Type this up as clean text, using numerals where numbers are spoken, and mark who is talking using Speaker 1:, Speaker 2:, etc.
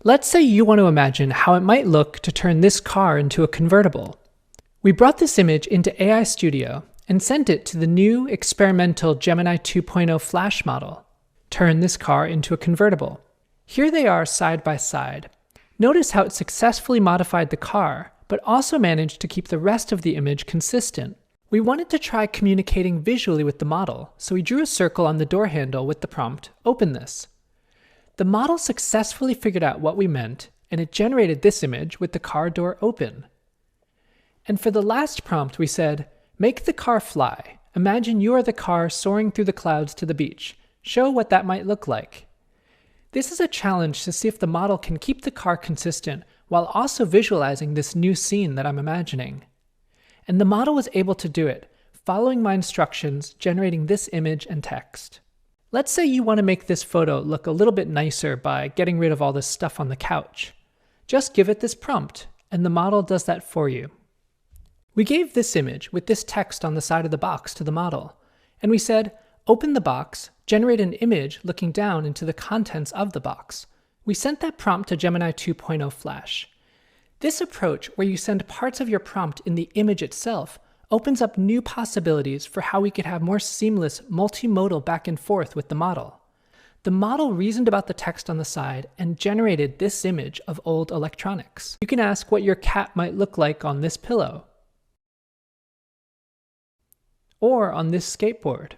Speaker 1: Let's say you want to imagine how it might look to turn this car into a convertible. We brought this image into AI Studio and sent it to the new experimental Gemini 2.0 Flash model. Turn this car into a convertible. Here they are side by side. Notice how it successfully modified the car, but also managed to keep the rest of the image consistent. We wanted to try communicating visually with the model, so we drew a circle on the door handle with the prompt, "Open this." The model successfully figured out what we meant, and it generated this image with the car door open. And for the last prompt, we said, "Make the car fly. Imagine you are the car soaring through the clouds to the beach. Show what that might look like." This is a challenge to see if the model can keep the car consistent while also visualizing this new scene that I'm imagining. And the model was able to do it, following my instructions, generating this image and text. Let's say you want to make this photo look a little bit nicer by getting rid of all this stuff on the couch. Just give it this prompt, and the model does that for you. We gave this image with this text on the side of the box to the model, and we said, "Open the box, generate an image looking down into the contents of the box." We sent that prompt to Gemini 2.0 Flash. This approach, where you send parts of your prompt in the image itself, opens up new possibilities for how we could have more seamless, multimodal back and forth with the model. The model reasoned about the text on the side and generated this image of old electronics. You can ask what your cat might look like on this pillow, or on this skateboard.